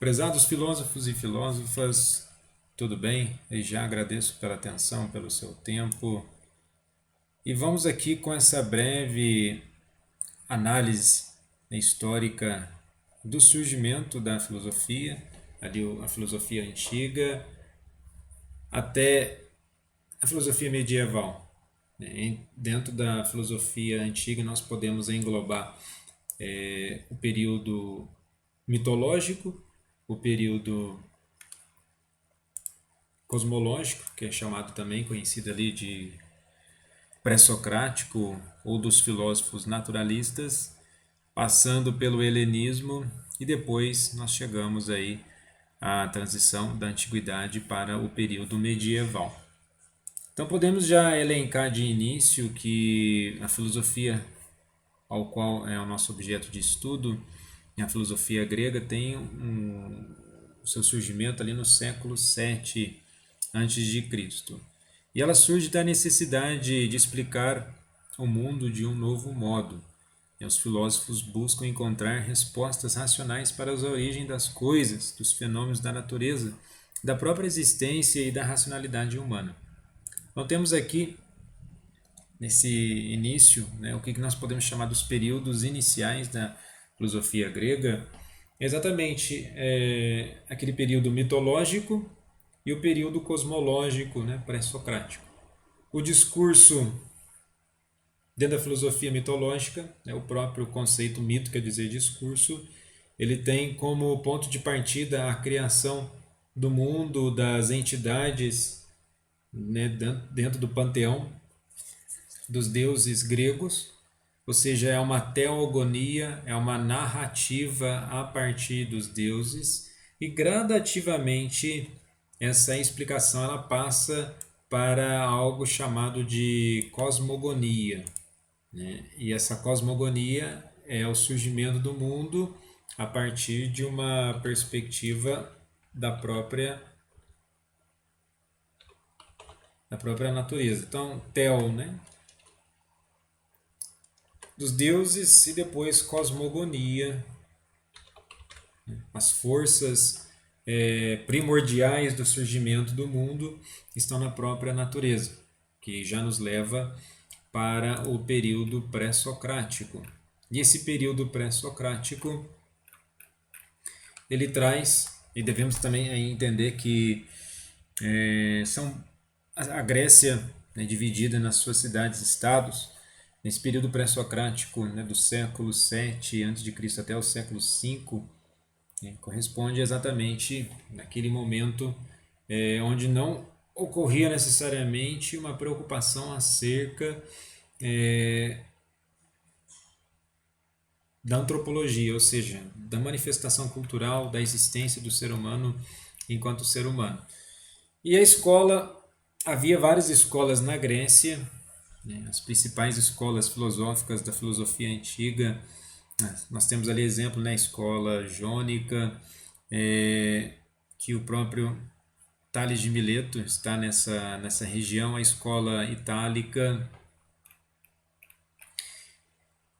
Prezados filósofos e filósofas, tudo bem? Eu já agradeço pela atenção, pelo seu tempo. E vamos aqui com essa breve análise histórica do surgimento da filosofia, ali a filosofia antiga, até a filosofia medieval. Dentro da filosofia antiga nós podemos englobar o período mitológico, o período cosmológico, que é chamado também, conhecido ali de pré-socrático ou dos filósofos naturalistas, passando pelo helenismo e depois nós chegamos aí à transição da antiguidade para o período medieval. Então podemos já elencar de início que a filosofia ao qual é o nosso objeto de estudo, a filosofia grega tem o seu surgimento ali no século 7 antes de Cristo. E ela surge da necessidade de explicar o mundo de um novo modo. E os filósofos buscam encontrar respostas racionais para as origens das coisas, dos fenômenos da natureza, da própria existência e da racionalidade humana. Então temos aqui, nesse início, o que nós podemos chamar dos períodos iniciais da filosofia grega, exatamente aquele período mitológico e o período cosmológico, pré-socrático. O discurso, dentro da filosofia mitológica, o próprio conceito mito quer dizer discurso, ele tem como ponto de partida a criação do mundo, das entidades, dentro do panteão dos deuses gregos, ou seja, é uma teogonia, é uma narrativa a partir dos deuses, e gradativamente essa explicação ela passa para algo chamado de cosmogonia. E essa cosmogonia é o surgimento do mundo a partir de uma perspectiva da própria natureza. Então, Theo, dos deuses, e depois cosmogonia, as forças primordiais do surgimento do mundo estão na própria natureza, que já nos leva para o período pré-socrático. E esse período pré-socrático ele traz, e devemos também entender que a Grécia, dividida nas suas cidades-estados, nesse período pré-socrático, do século 7 a.C. até o século 5, corresponde exatamente naquele momento onde não ocorria necessariamente uma preocupação acerca da antropologia, ou seja, da manifestação cultural, da existência do ser humano enquanto ser humano. E a escola, havia várias escolas na Grécia, as principais escolas filosóficas da filosofia antiga. Nós temos ali exemplo na escola jônica, que o próprio Tales de Mileto está nessa região, a escola itálica.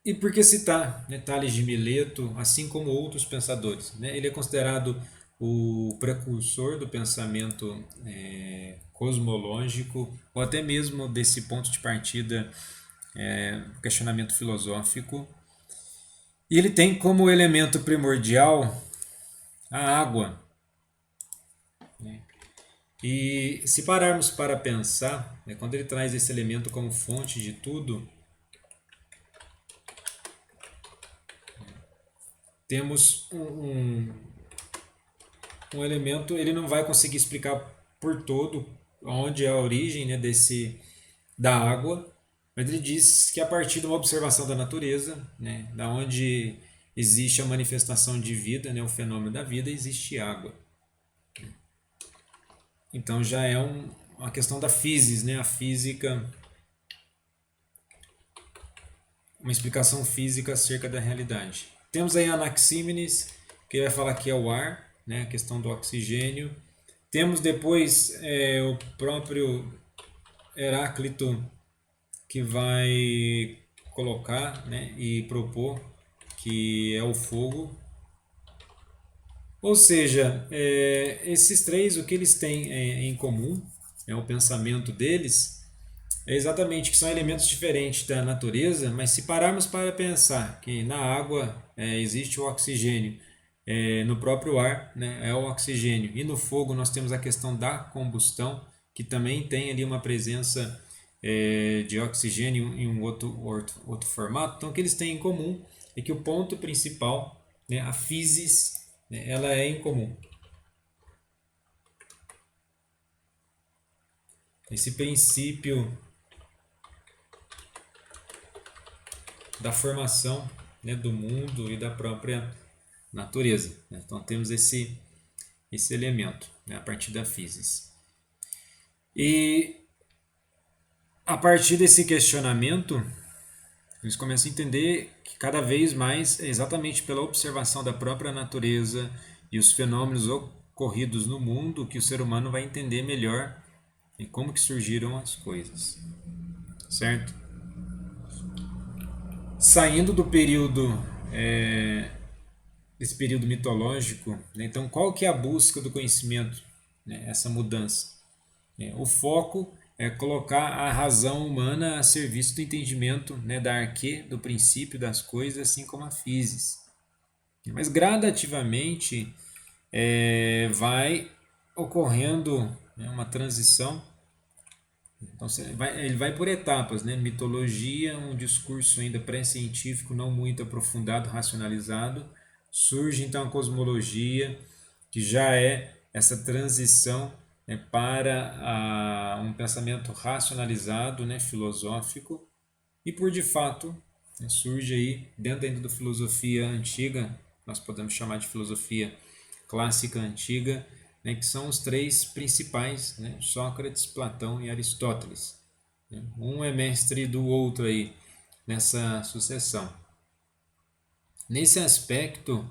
E por que citar Tales de Mileto, assim como outros pensadores? Ele é considerado o precursor do pensamento cosmológico, ou até mesmo desse ponto de partida, questionamento filosófico. E ele tem como elemento primordial a água. E se pararmos para pensar, quando ele traz esse elemento como fonte de tudo, temos um elemento, ele não vai conseguir explicar por todo onde é a origem da água, mas ele diz que a partir de uma observação da natureza, da onde existe a manifestação de vida, o fenômeno da vida, existe água. Então já é uma questão da physis, a física, uma explicação física acerca da realidade. Temos aí Anaxímenes, que vai falar que é o ar, a questão do oxigênio. Temos depois o próprio Heráclito, que vai colocar e propor que é o fogo. Ou seja, esses três, o que eles têm em comum, o pensamento deles, é exatamente que são elementos diferentes da natureza, mas se pararmos para pensar que na água existe o oxigênio, no próprio ar, né, é o oxigênio, e no fogo nós temos a questão da combustão, que também tem ali uma presença de oxigênio em um outro formato. Então, o que eles têm em comum é que o ponto principal, né, a physis, né, ela é em comum. Esse princípio da formação, né, do mundo e da própria natureza, né? Então temos esse elemento, né, a partir da physis. E a partir desse questionamento, eles começam a entender que cada vez mais é exatamente pela observação da própria natureza e os fenômenos ocorridos no mundo que o ser humano vai entender melhor como que surgiram as coisas, certo? Saindo do período esse período mitológico, né? Então qual que é a busca do conhecimento, né? Essa mudança. O foco é colocar a razão humana a serviço do entendimento, né, da arquê, do princípio das coisas, assim como a physis. Mas gradativamente vai ocorrendo, né, uma transição. Então ele vai por etapas, né? Mitologia, um discurso ainda pré-científico, não muito aprofundado, racionalizado. Surge então a cosmologia, que já é essa transição, né, para um pensamento racionalizado, né, filosófico. E por de fato, né, surge aí, dentro ainda da filosofia antiga, nós podemos chamar de filosofia clássica antiga, né, que são os três principais, né, Sócrates, Platão e Aristóteles. Um é mestre do outro aí nessa sucessão. Nesse aspecto,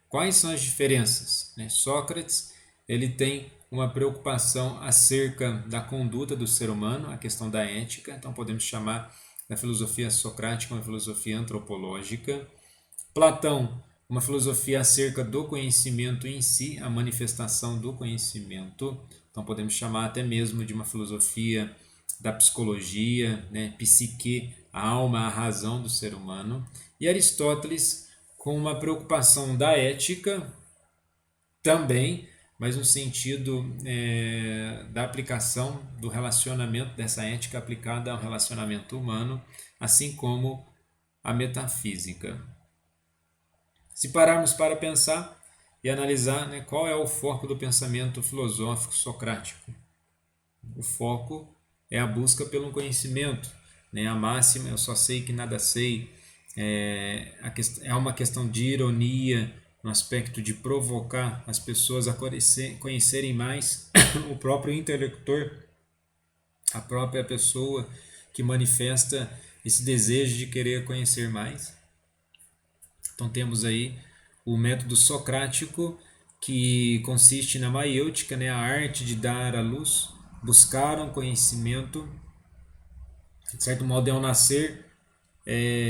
quais são as diferenças? Né? Sócrates ele tem uma preocupação acerca da conduta do ser humano, a questão da ética, então podemos chamar da filosofia socrática uma filosofia antropológica. Platão, uma filosofia acerca do conhecimento em si, a manifestação do conhecimento. Então podemos chamar até mesmo de uma filosofia da psicologia, né? Psique, a alma, a razão do ser humano. E Aristóteles, com uma preocupação da ética também, mas no sentido da aplicação do relacionamento, dessa ética aplicada ao relacionamento humano, assim como a metafísica. Se pararmos para pensar e analisar, né, qual é o foco do pensamento filosófico socrático, o foco é a busca pelo conhecimento, né, a máxima eu só sei que nada sei, é uma questão de ironia no aspecto de provocar as pessoas a conhecerem mais o próprio interlocutor, a própria pessoa que manifesta esse desejo de querer conhecer mais. Então temos aí o método socrático, que consiste na maiêutica, né, a arte de dar à luz, buscar um conhecimento, de certo modo é um nascer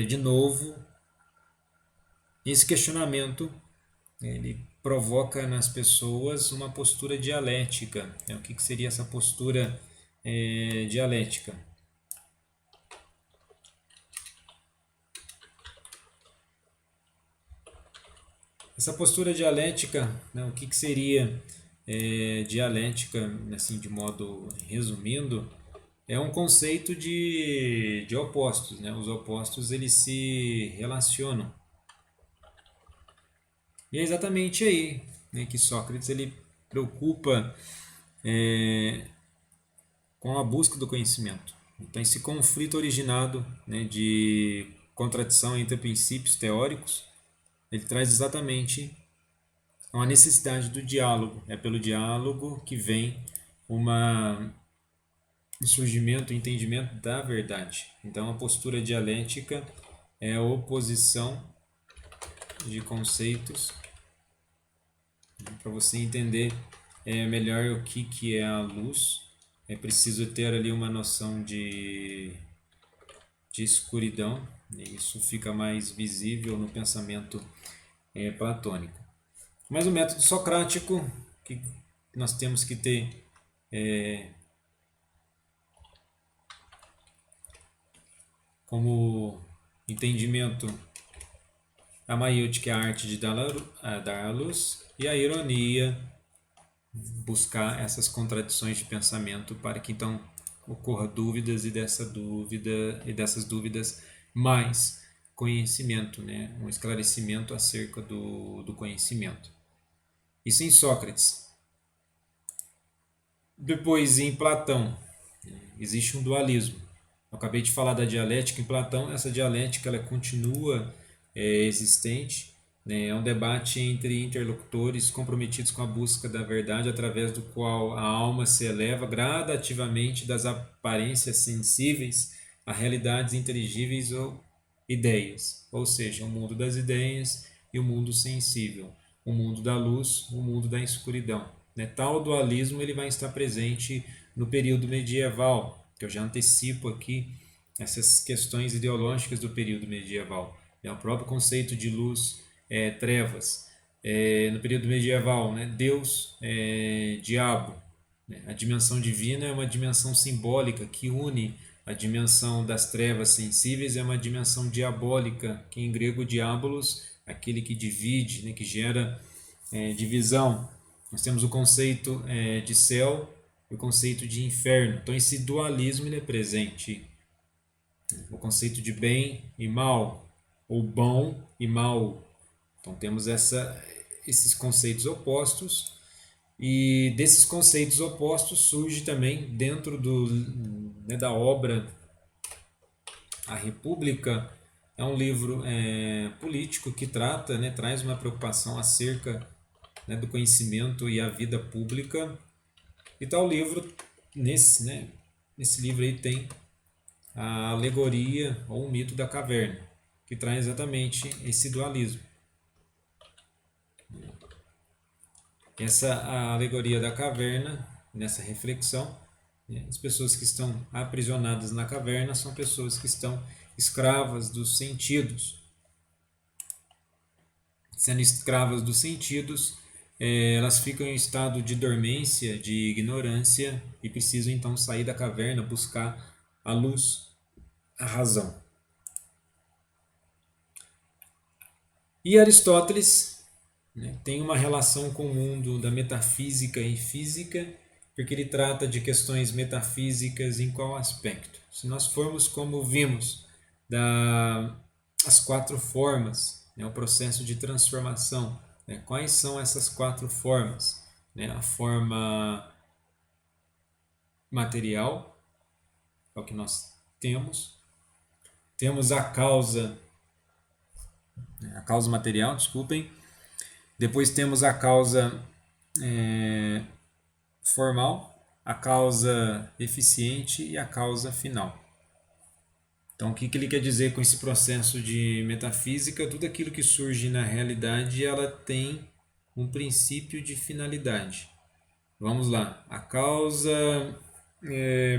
de novo. Esse questionamento ele provoca nas pessoas uma postura dialética. Né? O que seria essa postura dialética? Essa postura dialética, né, o que seria dialética, assim, de modo resumindo, é um conceito de opostos, né? Os opostos eles se relacionam. E é exatamente aí, né, que Sócrates ele preocupa com a busca do conhecimento. Então esse conflito originado, né, de contradição entre princípios teóricos, ele traz exatamente uma necessidade do diálogo. É pelo diálogo que vem um surgimento, um entendimento da verdade. Então a postura dialética é a oposição de conceitos para você entender melhor o que é a luz. É preciso ter ali uma noção de escuridão, e isso fica mais visível no pensamento platônico. Mas o método socrático, que nós temos que ter como entendimento a maiútica, é a arte de dar à luz, e a ironia, buscar essas contradições de pensamento para que então ocorra dúvidas e dessas dúvidas mais conhecimento, né? Um esclarecimento acerca do conhecimento. Isso em Sócrates. Depois em Platão, existe um dualismo. Eu acabei de falar da dialética em Platão, essa dialética ela continua existente, né? É um debate entre interlocutores comprometidos com a busca da verdade, através do qual a alma se eleva gradativamente das aparências sensíveis a realidades inteligíveis ou ideias, ou seja, o mundo das ideias e o mundo sensível, o mundo da luz, o mundo da escuridão. Né? Tal dualismo ele vai estar presente no período medieval, que eu já antecipo aqui essas questões ideológicas do período medieval. O próprio conceito de luz, trevas. No período medieval, né? Deus, diabo. Né? A dimensão divina é uma dimensão simbólica que une a dimensão das trevas sensíveis, é uma dimensão diabólica, que em grego diabolos, aquele que divide, né? Que gera divisão. Nós temos o conceito de céu e o conceito de inferno. Então esse dualismo ele é presente. O conceito de bem e mal, ou bom e mal. Então temos esses conceitos opostos, e desses conceitos opostos surge também dentro da obra A República. É um livro político que trata, né, traz uma preocupação acerca, né, do conhecimento e a vida pública. E tal livro, nesse livro aí tem a alegoria ou o mito da caverna, que traz exatamente esse dualismo. Essa a alegoria da caverna, nessa reflexão, né, as pessoas que estão aprisionadas na caverna são pessoas que estão escravas dos sentidos. Sendo escravas dos sentidos, elas ficam em estado de dormência, de ignorância, e precisam então sair da caverna, buscar a luz, a razão. E Aristóteles, né, tem uma relação com o mundo da metafísica e física, porque ele trata de questões metafísicas em qual aspecto? Se nós formos como vimos, as quatro formas, né, o processo de transformação, né, quais são essas quatro formas? Né, a forma material, é o que nós temos. Temos a causa material, desculpem. Depois temos a causa formal, a causa eficiente e a causa final. Então, o que ele quer dizer com esse processo de metafísica? Tudo aquilo que surge na realidade, ela tem um princípio de finalidade. Vamos lá. A causa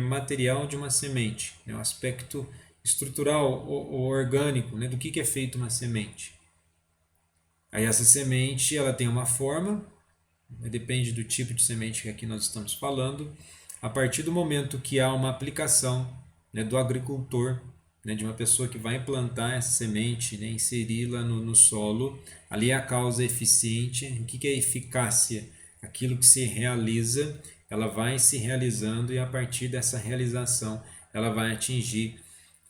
material de uma semente, né? O aspecto estrutural ou orgânico, né? Do que é feito uma semente. Aí essa semente ela tem uma forma, depende do tipo de semente que aqui nós estamos falando. A partir do momento que há uma aplicação, né, do agricultor, né, de uma pessoa que vai plantar essa semente, né, inseri-la no solo, ali é a causa eficiente. O que é eficácia? Aquilo que se realiza, ela vai se realizando, e a partir dessa realização ela vai atingir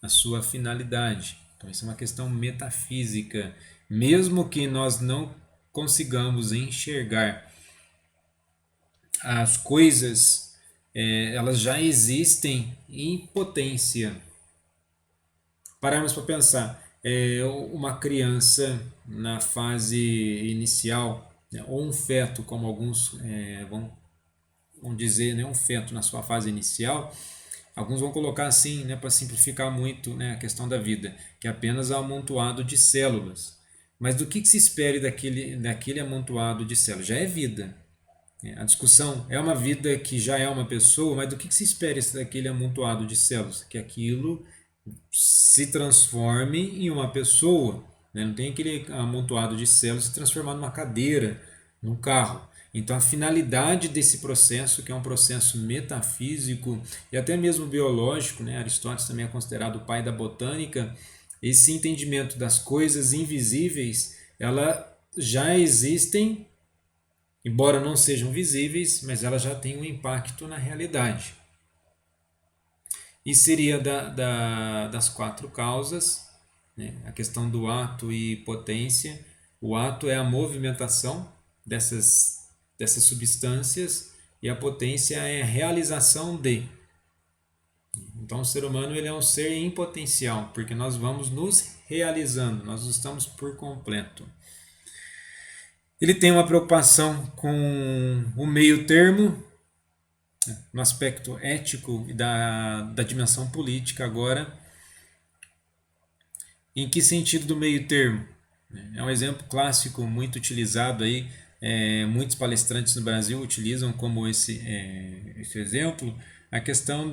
a sua finalidade. Então isso é uma questão metafísica. Mesmo que nós não consigamos enxergar as coisas, elas já existem em potência. Pararmos para pensar, uma criança na fase inicial, né, ou um feto, como alguns vão dizer, né, um feto na sua fase inicial, alguns vão colocar assim, né, para simplificar muito, né, a questão da vida, que é apenas um amontoado de células. Mas do que se espere daquele amontoado de células? Já é vida. A discussão é uma vida que já é uma pessoa, mas do que se espera daquele amontoado de células? Que aquilo se transforme em uma pessoa. Né? Não tem aquele amontoado de células se transformar numa cadeira, no carro. Então, a finalidade desse processo, que é um processo metafísico e até mesmo biológico, né? Aristóteles também é considerado o pai da botânica. Esse entendimento das coisas invisíveis, elas já existem, embora não sejam visíveis, mas elas já têm um impacto na realidade. E seria das quatro causas, né? A questão do ato e potência. O ato é a movimentação dessas substâncias e a potência é a realização de. Então o ser humano ele é um ser em potencial, porque nós vamos nos realizando, nós estamos por completo. Ele tem uma preocupação com o meio termo, no aspecto ético e da dimensão política agora. Em que sentido do meio termo? É um exemplo clássico muito utilizado aí, muitos palestrantes no Brasil utilizam como esse exemplo a questão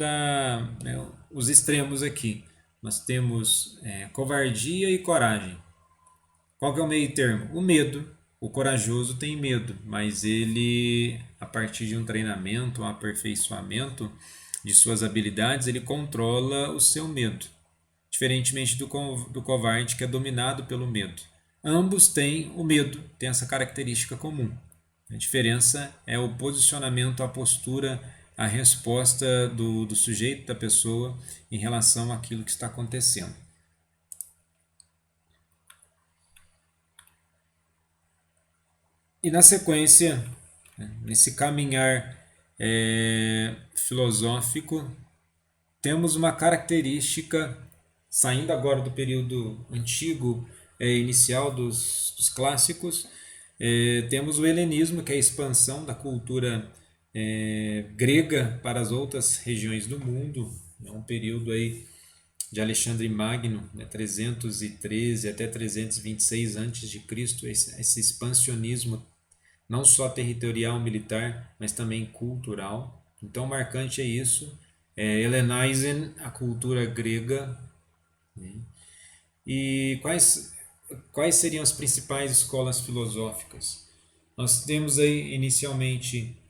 os extremos aqui. Nós temos covardia e coragem. Qual que é o meio termo? O medo. O corajoso tem medo, mas ele, a partir de um treinamento, um aperfeiçoamento de suas habilidades, ele controla o seu medo, diferentemente do covarde que é dominado pelo medo. Ambos têm o medo, têm essa característica comum. A diferença é o posicionamento, a postura, a resposta do sujeito, da pessoa, em relação àquilo que está acontecendo. E na sequência, nesse caminhar filosófico, temos uma característica, saindo agora do período antigo, inicial dos clássicos, temos o helenismo, que é a expansão da cultura grega para as outras regiões do mundo. É um período aí de Alexandre Magno, né, 313 até 326 a.C., esse expansionismo não só territorial, militar, mas também cultural. Então, marcante é isso. Hellenizem a cultura grega. Né? E quais seriam as principais escolas filosóficas? Nós temos aí, inicialmente,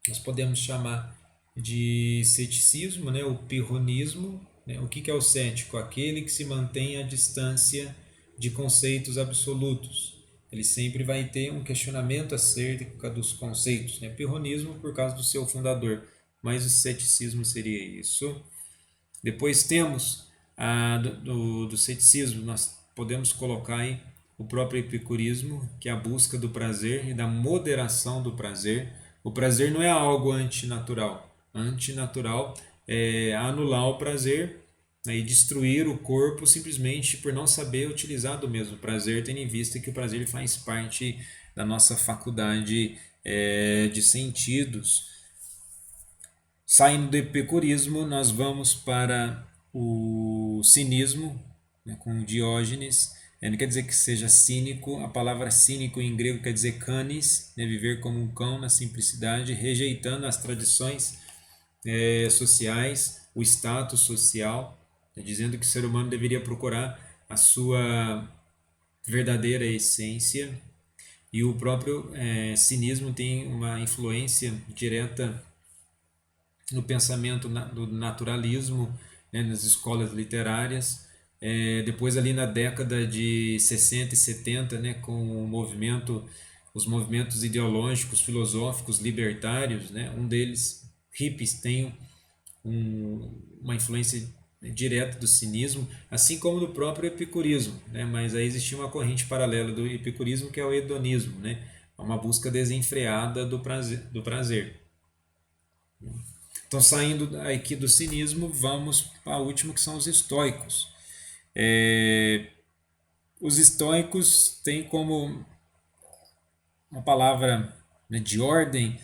nós podemos chamar de ceticismo, né? O pirronismo. Né? O que é o cético? Aquele que se mantém à distância de conceitos absolutos. Ele sempre vai ter um questionamento acerca dos conceitos. Né? Pirronismo por causa do seu fundador, mas o ceticismo seria isso. Depois temos do ceticismo, nós podemos colocar aí o próprio epicurismo, que é a busca do prazer e da moderação do prazer. O prazer não é algo antinatural. Antinatural é anular o prazer, né, e destruir o corpo simplesmente por não saber utilizar do mesmo prazer, tendo em vista que o prazer faz parte da nossa faculdade de sentidos. Saindo do epicurismo, nós vamos para o cinismo, né, com Diógenes. Não quer dizer que seja cínico, a palavra cínico em grego quer dizer canis, né, viver como um cão na simplicidade, rejeitando as tradições sociais, o status social, né, dizendo que o ser humano deveria procurar a sua verdadeira essência. E o próprio cinismo tem uma influência direta no pensamento do naturalismo, né, nas escolas literárias. Depois ali na década de 60 e 70, né, com os movimentos ideológicos, filosóficos, libertários, né, um deles, hippies, tem uma influência direta do cinismo, assim como do próprio epicurismo, né, mas aí existia uma corrente paralela do epicurismo que é o hedonismo, né, uma busca desenfreada do prazer. Então, saindo aqui do cinismo, vamos para o último, que são os estoicos. Os estoicos têm como uma palavra, né, de ordem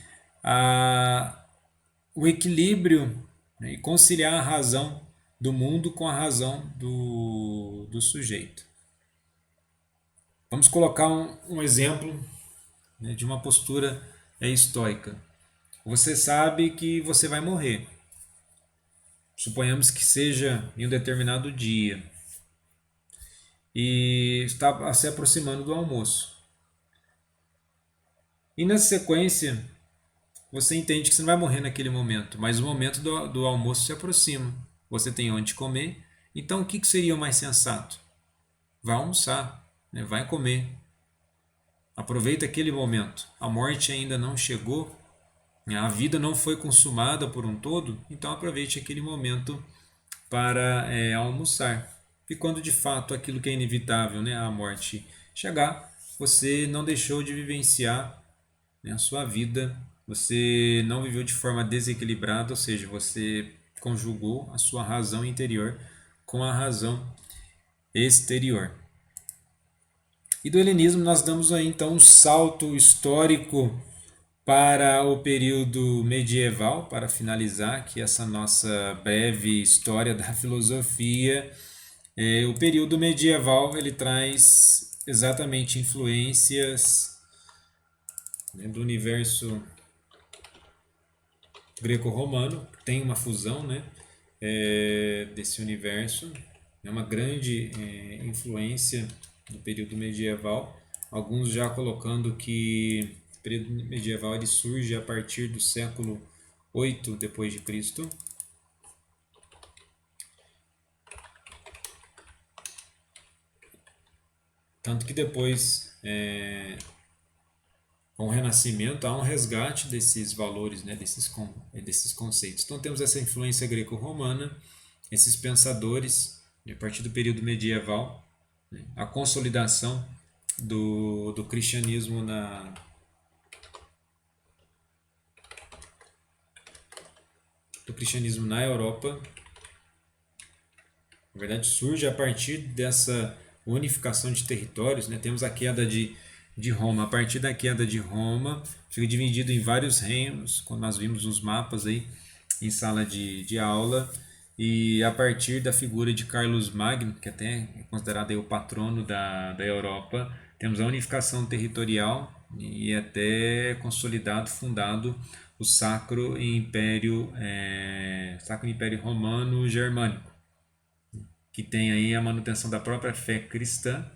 o equilíbrio, né, e conciliar a razão do mundo com a razão do sujeito. Vamos colocar um exemplo, né, de uma postura estoica. Você sabe que você vai morrer. Suponhamos que seja em um determinado dia e está se aproximando do almoço. E na sequência, você entende que você não vai morrer naquele momento, mas o momento do almoço se aproxima. Você tem onde comer, então o que seria o mais sensato? Vai almoçar, né? Vai comer. Aproveita aquele momento. A morte ainda não chegou, né? A vida não foi consumada por um todo, então aproveite aquele momento para almoçar. E quando de fato aquilo que é inevitável, né, a morte chegar, você não deixou de vivenciar, né, a sua vida, você não viveu de forma desequilibrada, ou seja, você conjugou a sua razão interior com a razão exterior. E do helenismo nós damos aí então um salto histórico para o período medieval, para finalizar aqui essa nossa breve história da filosofia. O período medieval ele traz exatamente influências, né, do universo greco-romano, tem uma fusão, né, desse universo, é uma grande influência do período medieval. Alguns já colocando que o período medieval ele surge a partir do século 8 depois de Cristo. Tanto que depois, com o Renascimento, há um resgate desses valores, né, desses conceitos. Então temos essa influência greco-romana, esses pensadores, a partir do período medieval, né, a consolidação do cristianismo na Europa. Na verdade, surge a partir dessa unificação de territórios, né? Temos a queda de Roma. A partir da queda de Roma, fica dividido em vários reinos, quando nós vimos nos mapas aí em sala de aula. E a partir da figura de Carlos Magno, que até é considerado aí o patrono da Europa, temos a unificação territorial e até consolidado, fundado o Sacro Império Romano Germânico, que tem aí a manutenção da própria fé cristã,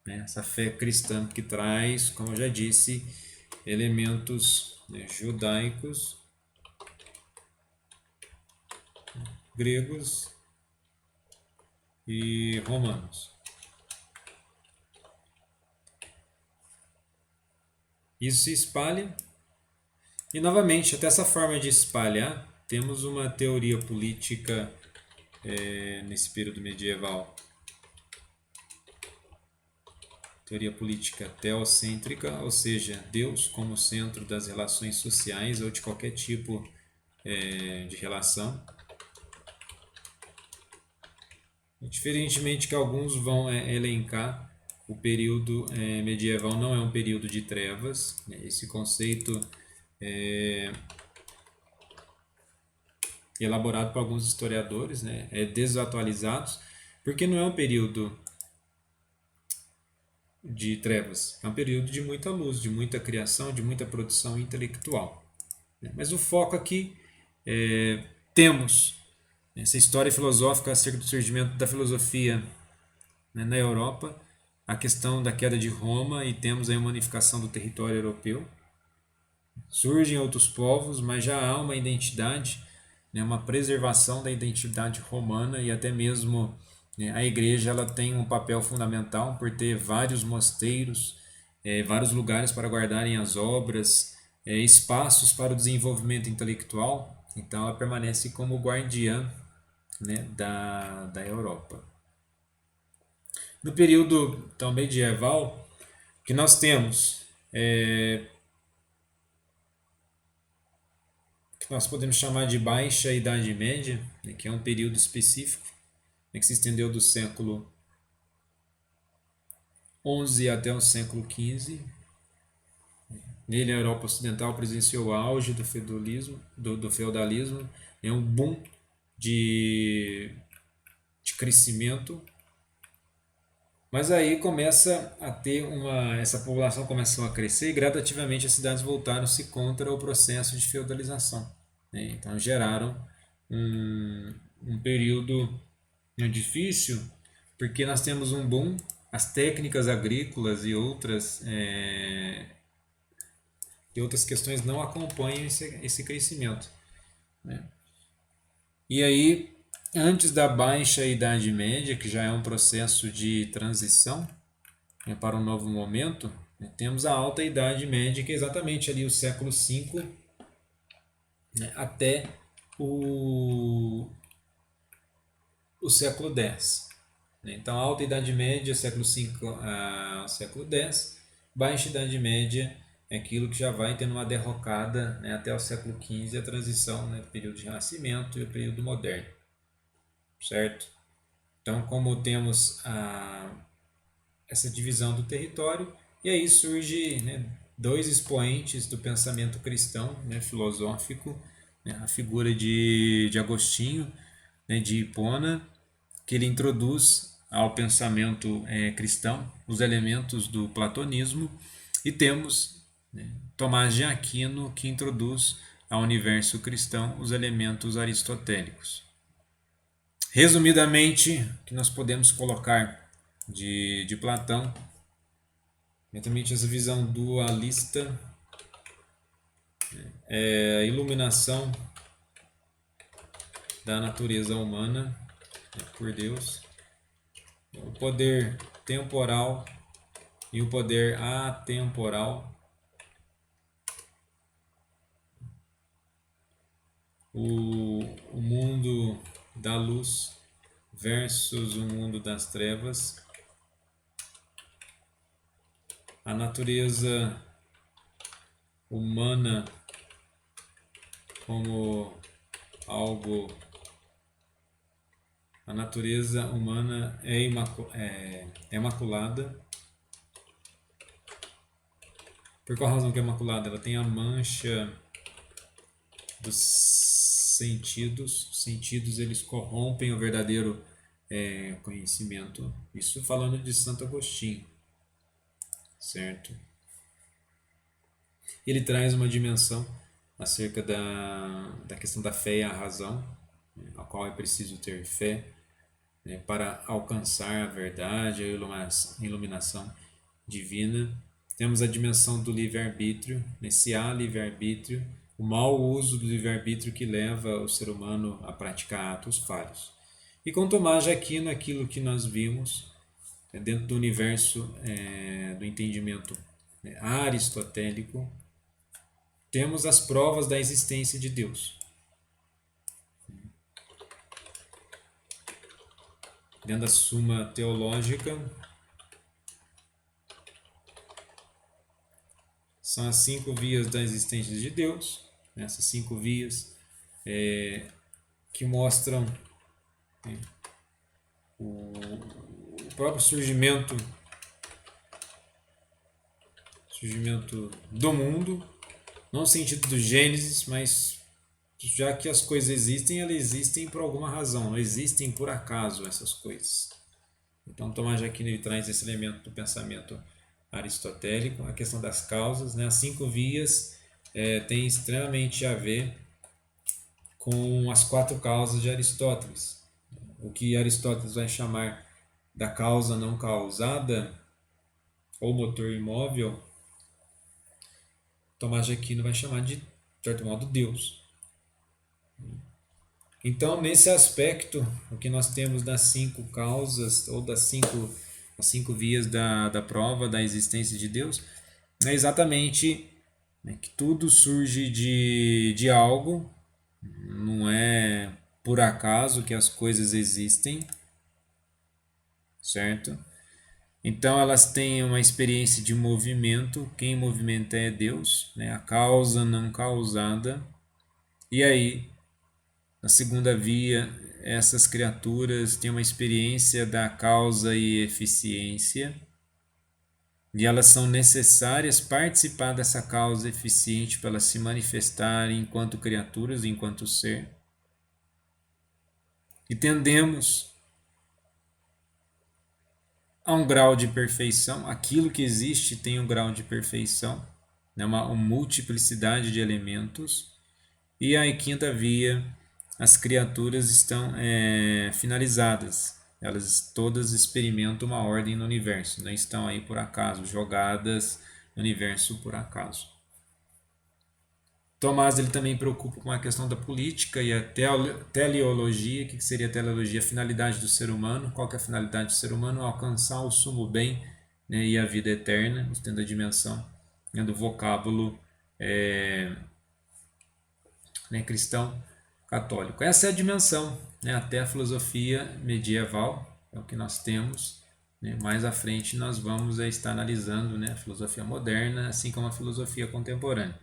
né? Essa fé cristã que traz, como eu já disse, elementos, né, judaicos, gregos e romanos. Isso se espalha e, novamente, até essa forma de espalhar, temos uma teoria política nesse período medieval. Teoria política teocêntrica, ou seja, Deus como centro das relações sociais ou de qualquer tipo de relação. Diferentemente que alguns vão elencar, o período medieval não é um período de trevas, né? Esse conceito é elaborado por alguns historiadores, né? Desatualizados, porque não é um período de trevas, é um período de muita luz, de muita criação, de muita produção intelectual, né? Mas o foco aqui temos essa história filosófica acerca do surgimento da filosofia, né, na Europa, a questão da queda de Roma e temos aí uma unificação do território europeu. Surgem outros povos, mas já há uma identidade, né, uma preservação da identidade romana e até mesmo, né, a igreja ela tem um papel fundamental por ter vários mosteiros, vários lugares para guardarem as obras, espaços para o desenvolvimento intelectual. Então ela permanece como guardiã, né, da Europa. No período então, medieval, que nós temos que nós podemos chamar de Baixa Idade Média, né, que é um período específico, né, que se estendeu do século XI até o século XV. Nele, a Europa Ocidental presenciou o auge do feudalismo, um boom de crescimento. Mas aí começa a ter essa população começou a crescer e gradativamente as cidades voltaram-se contra o processo de feudalização, né? Então geraram um período difícil, porque nós temos um boom, as técnicas agrícolas e outras e outras questões não acompanham esse crescimento, né? E aí, antes da Baixa Idade Média, que já é um processo de transição, né, para um novo momento, né, temos a Alta Idade Média, que é exatamente ali o século V, né, até o, o século X. Né? Então, Alta Idade Média, século V ao século X, Baixa Idade Média é aquilo que já vai tendo uma derrocada, né, até o século XV, a transição, né, do período de Renascimento e o período moderno, certo? Então, como temos essa divisão do território, e aí surge, né, dois expoentes do pensamento cristão, né, filosófico, né, a figura de Agostinho, né, de Hipona, que ele introduz ao pensamento cristão os elementos do platonismo, e temos, né, Tomás de Aquino, que introduz ao universo cristão os elementos aristotélicos. Resumidamente, o que nós podemos colocar de Platão é também essa visão dualista, a iluminação da natureza humana, né, por Deus, o poder temporal e o poder atemporal, o mundo da luz versus o mundo das trevas, a natureza humana como algo. A natureza humana é imaculada. Por qual razão que é imaculada? Ela tem a mancha dos sentidos. Os sentidos eles corrompem o verdadeiro conhecimento. Isso falando de Santo Agostinho, certo? Ele traz uma dimensão acerca da questão da fé e a razão, né, a qual é preciso ter fé, né, para alcançar a verdade, a iluminação divina. Temos a dimensão do livre-arbítrio, né, se há livre-arbítrio, o mau uso do livre-arbítrio que leva o ser humano a praticar atos falhos. E com Tomás de Aquino, aquilo que nós vimos, né, dentro do universo do entendimento, né, aristotélico, temos as provas da existência de Deus. Dentro da Suma Teológica, são as 5 vias da existência de Deus, né? Essas 5 vias que mostram, né, o próprio surgimento do mundo, não no sentido do Gênesis, mas já que as coisas existem, elas existem por alguma razão, não existem por acaso essas coisas. Então, Tomás de Aquino traz esse elemento do pensamento aristotélico, a questão das causas, né? As 5 vias tem extremamente a ver com as 4 causas de Aristóteles. O que Aristóteles vai chamar da causa não causada, ou motor imóvel, Tomás de Aquino vai chamar de certo modo, Deus. Então, nesse aspecto, o que nós temos das 5 causas, ou das 5 vias da prova da existência de Deus, é exatamente, né, que tudo surge de algo, não é por acaso que as coisas existem, certo? Então elas têm uma experiência de movimento, quem movimenta é Deus, né? A causa não causada. E aí, na segunda via, essas criaturas têm uma experiência da causa e eficiência, e elas são necessárias participar dessa causa eficiente para elas se manifestarem enquanto criaturas, enquanto ser. E tendemos a um grau de perfeição, aquilo que existe tem um grau de perfeição, né? Uma multiplicidade de elementos. E a quinta via, as criaturas estão finalizadas, elas todas experimentam uma ordem no universo, não estão aí por acaso, jogadas no universo por acaso. Tomás ele também preocupa com a questão da política e a teleologia. O que seria a teleologia? A finalidade do ser humano. Qual que é a finalidade do ser humano? Alcançar o sumo bem, né, e a vida eterna, tendo a dimensão, né, do vocábulo né, cristão católico. Essa é a dimensão, né, até a filosofia medieval, é o que nós temos. Né? Mais à frente nós vamos estar analisando, né, a filosofia moderna, assim como a filosofia contemporânea.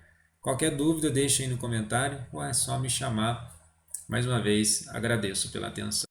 Qualquer dúvida, deixe aí no comentário ou é só me chamar. Mais uma vez, agradeço pela atenção.